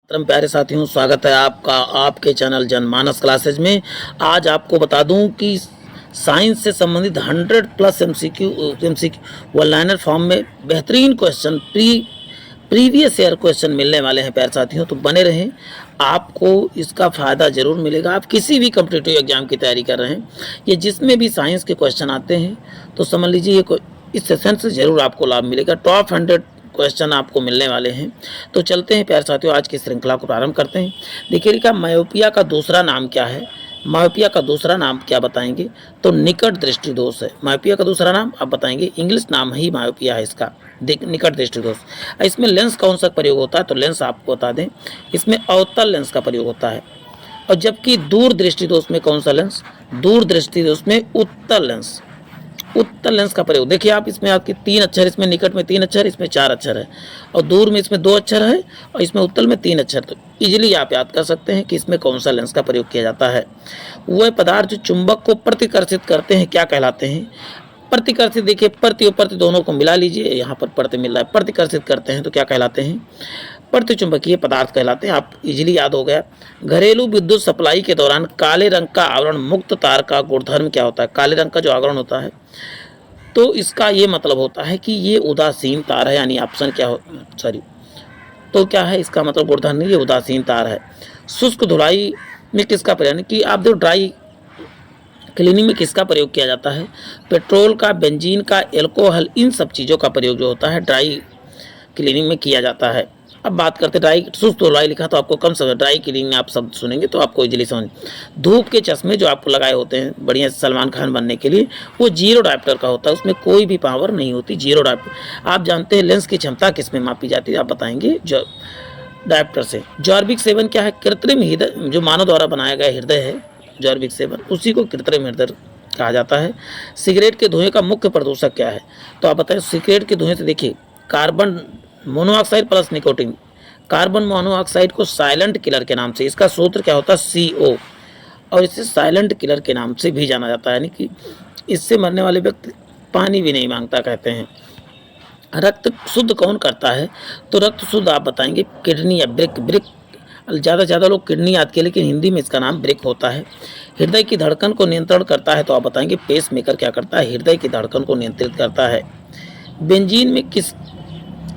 परम प्यारे साथियों, स्वागत है आपका आपके चैनल जनमानस क्लासेज में। आज आपको बता दूं कि साइंस से संबंधित 100 plus MCQ one liner form में बेहतरीन क्वेश्चन प्रीवियस ईयर क्वेश्चन मिलने वाले हैं प्यारे साथियों। तो बने रहें, आपको इसका फ़ायदा ज़रूर मिलेगा। आप किसी भी कॉम्पिटिटिव एग्जाम की तैयारी कर रहे हैं, ये जिसमें भी साइंस के क्वेश्चन आते हैं तो समझ लीजिए इस सेशन से ज़रूर आपको लाभ मिलेगा। टॉप 100 क्वेश्चन आपको मिलने वाले हैं। तो चलते हैं प्यारे साथियों, आज की श्रृंखला को प्रारंभ करते हैं। देखिए लिखा, मायोपिया का दूसरा नाम क्या है? मायोपिया का दूसरा नाम क्या बताएंगे? तो निकट दृष्टि दोष है। मायोपिया का दूसरा नाम आप बताएंगे, इंग्लिश नाम ही मायोपिया है इसका, निकट दृष्टि दोष। इसमें लेंस कौन सा प्रयोग होता है? तो लेंस आपको बता दें, इसमें अवतल लेंस का प्रयोग होता है। और जबकि दूर दृष्टि दोष में कौन सा लेंस? दूर दृष्टि दोष में उत्तल लेंस, उत्तल लेंस का प्रयोग। देखिए आप, इसमें आपके 3 अक्षर, इसमें निकट में 3 अक्षर, इसमें 4 अक्षर है, और दूर में इसमें 2 अक्षर है, और इसमें उत्तल में 3 अक्षर। तो इजीली आप याद कर सकते हैं कि इसमें कौन सा लेंस का प्रयोग किया जाता है। वह पदार्थ जो चुंबक को प्रतिकर्षित करते हैं क्या कहलाते हैं? प्रतिकर्षित। देखिए प्रति और प्रति दोनों को मिला लीजिए, यहाँ पर प्रति मिल रहा है, प्रतिकर्षित करते हैं तो क्या कहलाते हैं? प्रतिचुंबकीय पदार्थ कहलाते हैं। आप इजीली याद हो गया। घरेलू विद्युत सप्लाई के दौरान काले रंग का आवरण मुक्त तार का गुणधर्म क्या होता है? काले रंग का जो आवरण होता है, तो इसका ये मतलब होता है कि ये उदासीन तार है, यानी ऑप्शन क्या हो, सॉरी, तो क्या है इसका मतलब? गुणधर्म नहीं, ये उदासीन तार है। शुष्क धुलाई में किसका प्रयोग, यानी कि आप देखो ड्राई क्लीनिंग में किसका प्रयोग किया जाता है? पेट्रोल का, बेंजीन का, एल्कोहल, इन सब चीज़ों का प्रयोग जो होता है ड्राई क्लीनिंग में किया जाता है। अब बात करते हैं ड्राई, शुष्क धुलाई लिखा तो आपको कम समझ, ड्राई क्लीनिंग में आप शब्द सुनेंगे तो आपको इजीली समझ। धूप के चश्मे जो आपको लगाए होते हैं बढ़िया सलमान खान बनने के लिए, वो जीरो डायप्टर का होता है, उसमें कोई भी पावर नहीं होती, जीरो डायप्टर। आप जानते हैं लेंस की क्षमता किस में मापी जाती है? आप बताएंगे जो डायप्टर से। जॉर्बिक सेवन क्या है? कृत्रिम हृदय, जो मानव द्वारा बनाया गया हृदय है जॉर्बिक सेवन, उसी को कृत्रिम हृदय कहा जाता है। सिगरेट के धुएं का मुख्य प्रदूषक क्या है? तो आप बताएं। सिगरेट के धुएं से देखिए, carbon monoxide plus nicotine. Carbon monoxide को साइलेंट किलर के नाम से, इसका सूत्र क्या होता है? CO, और इसे साइलेंट किलर के नाम से भी जाना जाता है, यानी कि इससे मरने वाले व्यक्ति पानी भी नहीं मांगता कहते हैं। रक्त शुद्ध कौन करता है? तो रक्त शुद्ध आप बताएंगे, किडनी या ब्रिक। ब्रिक ज़्यादा लोग किडनी याद किए, लेकिन हिंदी में इसका नाम ब्रिक होता है। हृदय की धड़कन को नियंत्रण करता है, तो आप बताएंगे पेस मेकर क्या करता है? हृदय की धड़कन को नियंत्रित करता है। बेंजीन में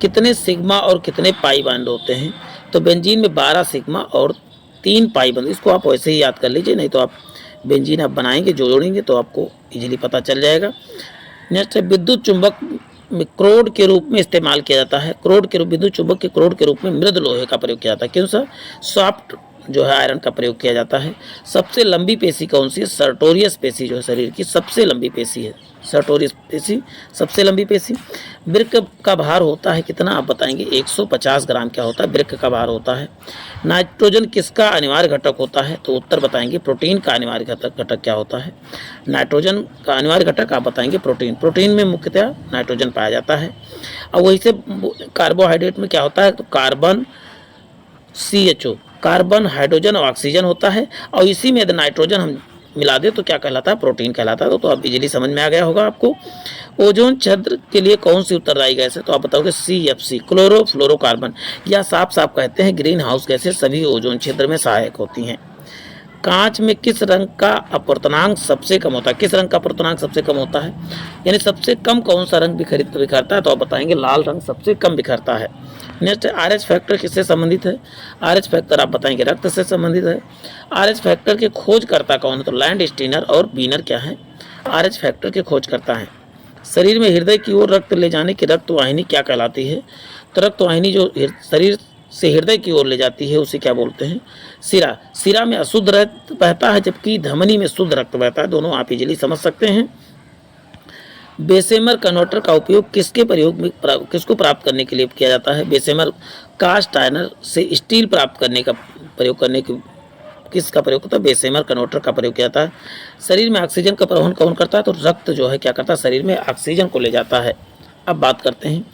कितने सिग्मा और कितने पाई बॉन्ड होते हैं? तो बेंजीन में 12 सिग्मा और 3 पाई बॉन्ड। इसको आप वैसे ही याद कर लीजिए, नहीं तो आप बेंजीन आप बनाएंगे, जोड़ेंगे तो आपको इजीली पता चल जाएगा। नेक्स्ट है, विद्युत चुंबक में क्रोड के रूप में इस्तेमाल किया जाता है। क्रोड के रूप, विद्युत चुंबक के क्रोड के रूप में मृद लोहे का प्रयोग किया जाता है। क्यों सर? सॉफ्ट जो है आयरन का प्रयोग किया जाता है। सबसे लंबी पेशी कौन सी है? सर्टोरियस पेशी जो है शरीर की सबसे लंबी पेशी है, सर्टोरियस पेशी सबसे लंबी पेशी। वृक्क का भार होता है कितना? आप बताएंगे 150 ग्राम क्या होता है? वृक्क का भार होता है। नाइट्रोजन किसका अनिवार्य घटक होता है? तो उत्तर बताएंगे प्रोटीन का अनिवार्य घटक क्या होता है? नाइट्रोजन का अनिवार्य घटक आप बताएंगे प्रोटीन। प्रोटीन में मुख्यतः नाइट्रोजन पाया जाता है। और वही से कार्बोहाइड्रेट में क्या होता है? तो कार्बन, CHO, कार्बन, हाइड्रोजन और ऑक्सीजन होता है, और इसी में यदि नाइट्रोजन हम मिला दे तो क्या कहलाता है? प्रोटीन कहलाता है। तो अब इजीली समझ में आ गया होगा आपको। ओजोन छिद्र के लिए कौन सी उत्तरदायी गैस है? तो आप बताओगे CFC, क्लोरोफ्लोरोकार्बन, या साफ साफ कहते हैं ग्रीन हाउस गैसें सभी ओजोन छिद्र में सहायक होती हैं। कांच में किस रंग का अपवर्तनांक सबसे कम होता है? किस रंग का अपवर्तनांक सबसे कम होता है, यानी सबसे कम कौन सा रंग बिखरता है? तो आप बताएंगे लाल रंग सबसे कम बिखरता है। नेक्स्ट, RH फैक्टर किससे संबंधित है? RH फैक्टर आप बताएंगे रक्त से संबंधित है। RH फैक्टर के खोजकर्ता कौन है? तो लैंड स्टीनर और बीनर क्या है? RH फैक्टर के खोजकर्ता हैं। शरीर में हृदय की ओर रक्त ले जाने की रक्तवाहिनी क्या कहलाती है? तो रक्तवाहिनी जो शरीर से हृदय की ओर ले जाती है उसे क्या बोलते हैं? सिरा। सिरा में अशुद्ध रक्त बहता है, जबकि धमनी में शुद्ध रक्त बहता है। दोनों आप इजीली समझ सकते हैं। बेसेमर कन्वर्टर का उपयोग किसको प्राप्त करने के लिए किया जाता है? बेसेमर कास्ट आयरन से स्टील प्राप्त करने का प्रयोग करने की किसका प्रयोग होता है? बेसेमर कन्वर्टर का प्रयोग किया जाता है। शरीर में ऑक्सीजन का परिवहन कौन करता है? तो रक्त जो है क्या करता है? शरीर में ऑक्सीजन को ले जाता है। अब बात करते हैं,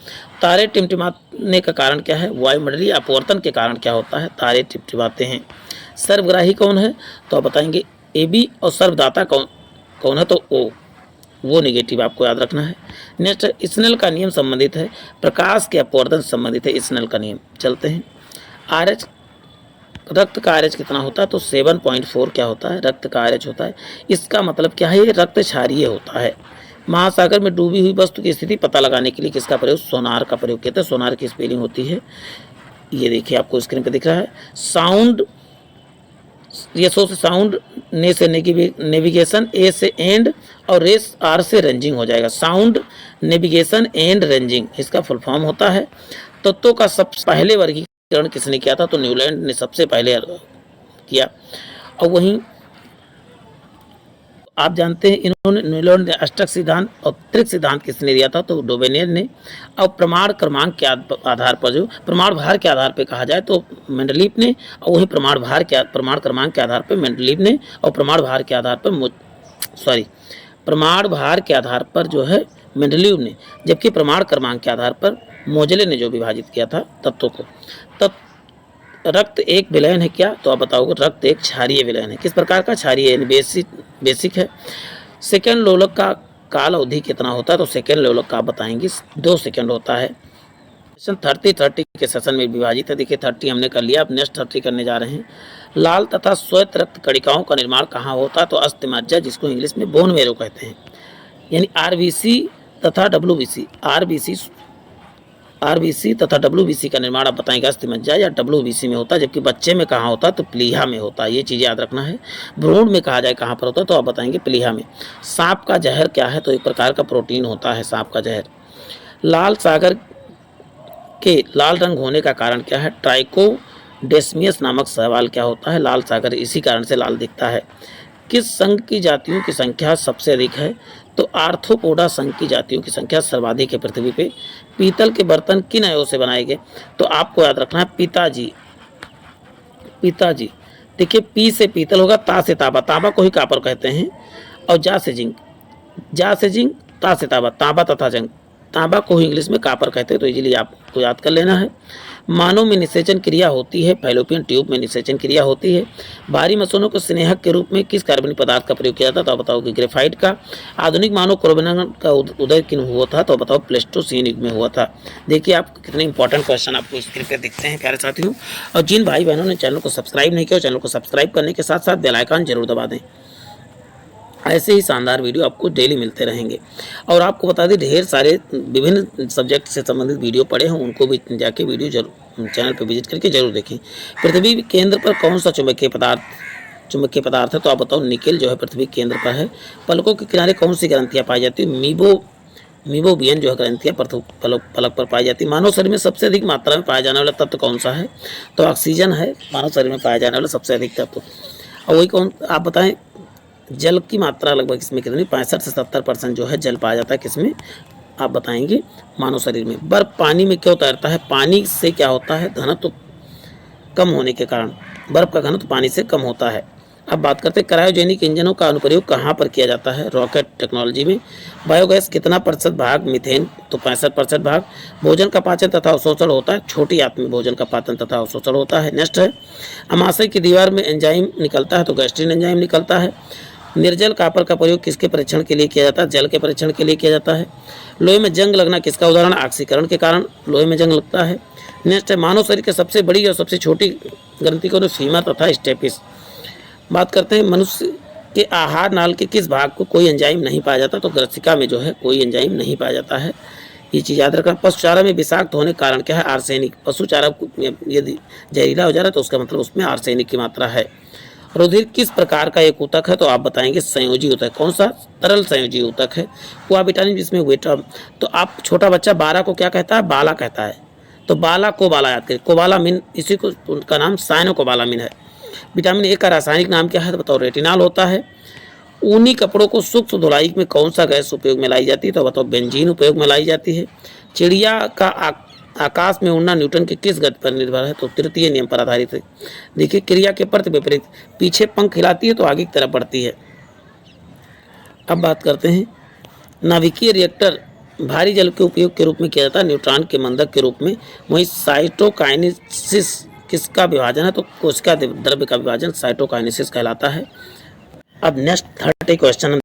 तारे टिमटिमाने का कारण क्या है? वायुमंडलीय अपवर्तन के कारण क्या होता है? तारे टिमटिमाते हैं। सर्वग्राही कौन है? तो आप बताएंगे AB, और सर्वदाता कौन है? तो O, वो नेगेटिव आपको याद रखना है। नेक्स्ट, स्नेल का नियम संबंधित है, प्रकाश के अपवर्तन संबंधित है स्नेल का नियम। चलते हैं, RH रक्त का आरएच कितना होता है, तो 7.4 क्या होता है, रक्त का आरएच होता है। इसका मतलब क्या है, ये रक्त क्षारीय होता है। महासागर में डूबी हुई वस्तु की स्थिति पता लगाने के लिए किसका प्रयोग, सोनार का प्रयोग किया था। सोनार की स्पेलिंग होती है, ये देखिए आपको स्क्रीन पर दिख रहा है, साउंड, ये सो से साउंड, ने से नेविगेशन, ए से एंड और रेस आर से रेंजिंग हो जाएगा। साउंड, नेविगेशन, एंड रेंजिंग इसका फुल फॉर्म होता है। तत्वों का सबसे पहले वर्गीकरण किसने किया था, तो न्यूलैंड ने सबसे पहले किया। और वहीं आप जानते हैं इन्होंने, न्यूलैंड ने अष्टक सिद्धांत और त्रिक सिद्धांत किसने दिया था, तो डोबेनियर ने। अब प्रमाण क्रमांक के आधार पर, जो प्रमाण भार के आधार पर कहा जाए तो मेंडलीफ ने, और वहीं प्रमाण क्रमांक के आधार पर मेंडलीफ ने, और प्रमाण भार के आधार पर जो है मेंडलीव ने, जबकि प्रमाण क्रमांक के आधार पर मोजले ने जो विभाजित किया था तत्वों को। रक्त एक विलयन है क्या, तो आप बताओगे रक्त एक क्षारीय विलयन है। किस प्रकार का, क्षारीय, बेसिक है। सेकेंड लोलक का काल अवधि कितना होता है, तो सेकेंड लोलक का आप बताएंगे 2 सेकेंड होता है। 30 के सेशन में विभाजित है। देखिए 30 हमने कर लिया, अब नेक्स्ट 30 करने जा रहे हैं। लाल तथा श्वेत रक्त कणिकाओं का निर्माण कहाँ होता है, तो अस्थिमज्जा, जिसको इंग्लिश में बोन मैरो कहते हैं, यानी आरबीसी तथा डब्ल्यूबीसी का निर्माण आप बताएंगे अस्थिमज्जा या डब्ल्यूबीसी में होता है, जबकि बच्चे में कहाँ होता है, तो प्लीहा में होता है। ये चीज़ याद रखना है। भ्रूण में कहा जाए कहाँ पर होता है, तो आप बताएंगे प्लीहा में। सांप का जहर क्या है, तो एक प्रकार का प्रोटीन होता है सांप का जहर। लाल सागर के लाल रंग होने का कारण क्या है, ट्राइकोडेस्मियस नामक शैवाल क्या होता है, लाल सागर इसी कारण से लाल दिखता है। किस संघ की जातियों की संख्या सबसे अधिक है, तो आर्थ्रोपोडा संघ की जातियों की संख्या सर्वाधिक है पृथ्वी पे। पीतल के बर्तन किन अयों से बनाए गए, तो आपको याद रखना है पिताजी। देखिए पी से पीतल होगा, ता से तांबा, तांबा को ही कापर कहते हैं, और जा से जिंक, ता से तांबा, तांबा तथा जंग, तांबा को ही इंग्लिश में कापर कहते हैं, तो इजीली आपको याद कर लेना है। मानव में निषेचन क्रिया होती है, फैलोपियन ट्यूब में निषेचन क्रिया होती है। भारी मशीनों को स्नेहक के रूप में किस कार्बनिक पदार्थ का प्रयोग किया जाता है, तो आप बताओ कि ग्रेफाइट का। आधुनिक मानव क्रोमैग्नेटिक का उदय किन हुआ था, तो बताओ प्लेस्टोसीन युग में हुआ था। देखिए आप कितने इंपॉर्टेंट क्वेश्चन आपको स्क्रीन पर दिखते हैं प्यारे साथियों। और जिन भाई बहनों ने चैनल को सब्सक्राइब नहीं किया, चैनल को सब्सक्राइब करने के साथ साथ बेल आइकन जरूर दबा दें। ऐसे ही शानदार वीडियो आपको डेली मिलते रहेंगे। और आपको बता दें ढेर सारे विभिन्न सब्जेक्ट से संबंधित वीडियो पड़े हैं, उनको भी जाके वीडियो जरूर चैनल पर विजिट करके जरूर देखें। पृथ्वी के केंद्र पर कौन सा चुंबकीय पदार्थ है, तो आप बताओ निकेल जो है पृथ्वी के केंद्र पर है। पलकों के किनारे कौन सी ग्रंथियाँ पाई जाती है, मीबोबियन जो है ग्रंथियाँ पलक पर पाई जाती है। मानव शरीर में सबसे अधिक मात्रा में पाया जाने वाला तत्व कौन सा है, तो ऑक्सीजन है मानव शरीर में पाया जाने वाला सबसे अधिक तत्व। और वही कौन, आप बताएं जल की मात्रा लगभग इसमें कितनी, 65 से 70% जो है जल पाया जाता है किसमें, आप बताएंगे मानव शरीर में। बर्फ पानी में क्यों तैरता है, पानी से क्या होता है, घनत्व कम होने के कारण बर्फ का घनत्व पानी से कम होता है। अब बात करते हैं क्रायोजेनिक इंजनों का अनुप्रयोग कहाँ पर किया जाता है, रॉकेट टेक्नोलॉजी में। बायोगैस कितना प्रतिशत भाग, मीथेन तो 65% भाग। भोजन का पाचन तथा अवशोषण होता है, छोटी आंत में भोजन का पाचन तथा अवशोषण होता है। नेक्स्ट है अमाशय की दीवार में एंजाइम निकलता है, तो गैस्ट्रिन एंजाइम निकलता है। निर्जल कॉपर का प्रयोग किसके परीक्षण के लिए किया जाता है, जल के परीक्षण के लिए किया जाता है। लोहे में जंग लगना किसका उदाहरण, ऑक्सीकरण के कारण लोहे में जंग लगता है। नेक्स्ट है मानव शरीर की सबसे बड़ी और सबसे छोटी ग्रंथि को फीमर तथा स्टेपिस। बात करते हैं मनुष्य के आहार नाल के किस भाग को कोई एंजाइम नहीं पाया जाता, तो ग्रसिका में जो है कोई एंजाइम नहीं पाया जाता है, ये चीज़ याद रखना। पशु चारा में विषाक्त होने का कारण क्या है, आर्सेनिक। पशु चारा यदि जहरीला हो जा रहा है तो उसका मतलब उसमें आर्सेनिक की मात्रा है। रुधिर किस प्रकार का एक ऊतक है, तो आप बताएंगे संयोजी ऊतक। कौन सा, तरल संयोजी ऊतक है। कोआबिटाइन जिसमें वेटा, तो आप छोटा बच्चा बारा को क्या कहता है, बाला कहता है, तो बाला को बाला याद करें। कोबालामिन, इसी को उनका नाम साइनोकोबालामिन है। विटामिन ए का रासायनिक नाम क्या है, तो बताओ रेटिनॉल होता है। ऊनी कपड़ों को सूक्ष्म धुलाई में कौन सा गैस उपयोग में लाई जाती है, तो बताओ बेंजीन उपयोग में लाई जाती है। चिड़िया का आकाश में उड़ना न्यूटन के किस गति पर निर्भर है, तो तृतीय नियम पर आधारित है। देखिए क्रिया के प्रति विपरीत, पीछे पंख हिलाती है तो आगे की तरफ बढ़ती है। अब बात करते हैं नाभिकीय रिएक्टर भारी जल के उपयोग के रूप में किया जाता है, न्यूट्रॉन के मंदक के रूप में। वहीं साइटोकाइनेसिस किसका विभाजन है, तो कोशिका द्रव्य का विभाजन साइटोकाइनेसिस कहलाता है। अब नेक्स्ट 30 क्वेश्चन